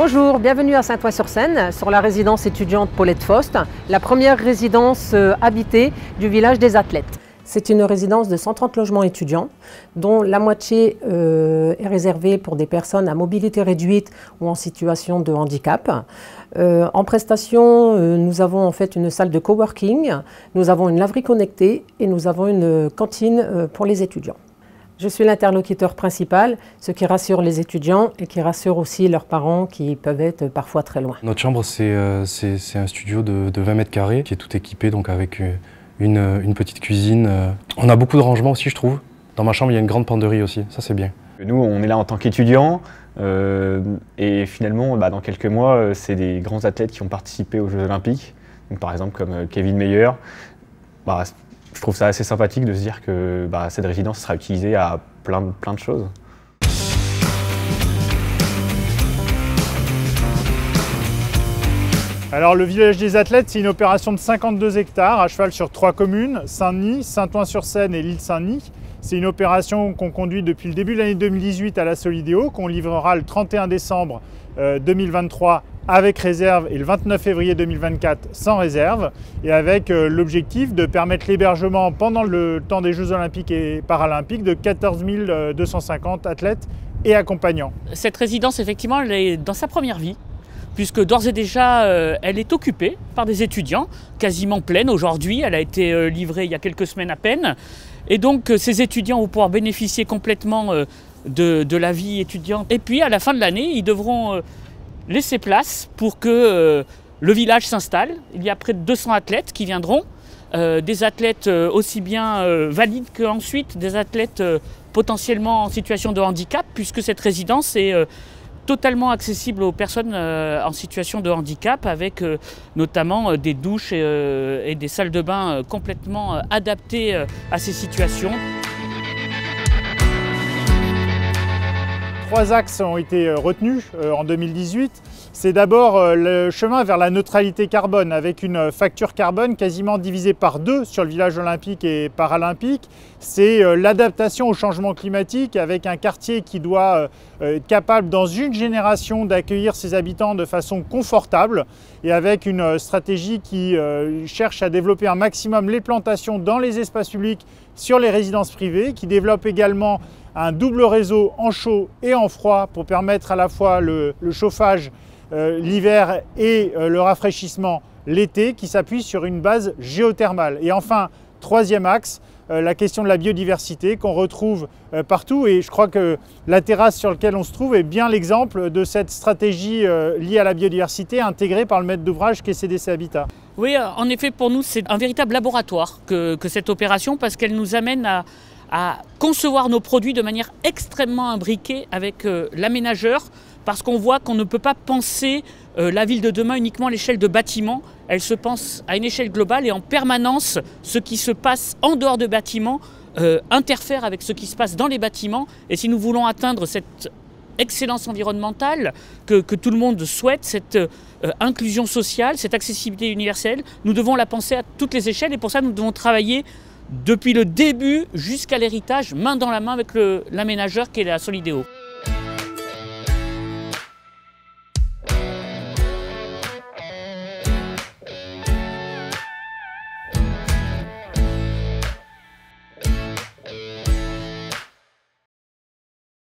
Bonjour, bienvenue à Saint-Ouen-sur-Seine, sur la résidence étudiante Paulette Faust, la première résidence habitée du village des athlètes. C'est une résidence de 130 logements étudiants, dont la moitié est réservée pour des personnes à mobilité réduite ou en situation de handicap. En prestation, nous avons en fait une salle de coworking, nous avons une laverie connectée et nous avons une cantine pour les étudiants. Je suis l'interlocuteur principal, ce qui rassure les étudiants et qui rassure aussi leurs parents qui peuvent être parfois très loin. Notre chambre, c'est un studio de 20 mètres carrés qui est tout équipé donc avec une petite cuisine. On a beaucoup de rangements aussi, je trouve. Dans ma chambre, il y a une grande penderie aussi, ça c'est bien. Nous, on est là en tant qu'étudiants et finalement, dans quelques mois, c'est des grands athlètes qui ont participé aux Jeux Olympiques. Donc, par exemple, comme Kevin Mayer. Je trouve ça assez sympathique de se dire que cette résidence sera utilisée à plein de choses. Alors le village des athlètes, c'est une opération de 52 hectares à cheval sur 3 communes, Saint-Denis, Saint-Ouen-sur-Seine et l'île Saint-Denis. C'est une opération qu'on conduit depuis le début de l'année 2018 à la Solidéo, qu'on livrera le 31 décembre 2023 avec réserve et le 29 février 2024 sans réserve, et avec l'objectif de permettre l'hébergement pendant le temps des Jeux Olympiques et Paralympiques de 14 250 athlètes et accompagnants. Cette résidence, effectivement, elle est dans sa première vie, puisque d'ores et déjà, elle est occupée par des étudiants, quasiment pleine aujourd'hui. Elle a été livrée il y a quelques semaines à peine. Et donc, ces étudiants vont pouvoir bénéficier complètement de la vie étudiante. Et puis, à la fin de l'année, ils devront laisser place pour que le village s'installe. Il y a près de 200 athlètes qui viendront, des athlètes aussi bien valides qu'ensuite des athlètes potentiellement en situation de handicap, puisque cette résidence est totalement accessible aux personnes en situation de handicap, avec notamment des douches et des salles de bain complètement adaptées à ces situations. 3 axes ont été retenus en 2018. C'est d'abord le chemin vers la neutralité carbone, avec une facture carbone quasiment divisée par 2 sur le village olympique et paralympique. C'est l'adaptation au changement climatique, avec un quartier qui doit être capable dans une génération d'accueillir ses habitants de façon confortable, et avec une stratégie qui cherche à développer un maximum les plantations dans les espaces publics sur les résidences privées, qui développe également un double réseau en chaud et en froid pour permettre à la fois le chauffage l'hiver et le rafraîchissement l'été, qui s'appuie sur une base géothermale. Et enfin, troisième axe, la question de la biodiversité qu'on retrouve partout, et je crois que la terrasse sur laquelle on se trouve est bien l'exemple de cette stratégie liée à la biodiversité intégrée par le maître d'ouvrage qui est CDC Habitat. Oui, en effet, pour nous, c'est un véritable laboratoire que cette opération, parce qu'elle nous amène à concevoir nos produits de manière extrêmement imbriquée avec l'aménageur, parce qu'on voit qu'on ne peut pas penser la ville de demain uniquement à l'échelle de bâtiments. Elle se pense à une échelle globale, et en permanence, ce qui se passe en dehors de bâtiments interfère avec ce qui se passe dans les bâtiments. Et si nous voulons atteindre cette excellence environnementale que tout le monde souhaite, cette inclusion sociale, cette accessibilité universelle, nous devons la penser à toutes les échelles, et pour ça nous devons travailler depuis le début jusqu'à l'héritage, main dans la main avec l'aménageur qui est la Solidéo.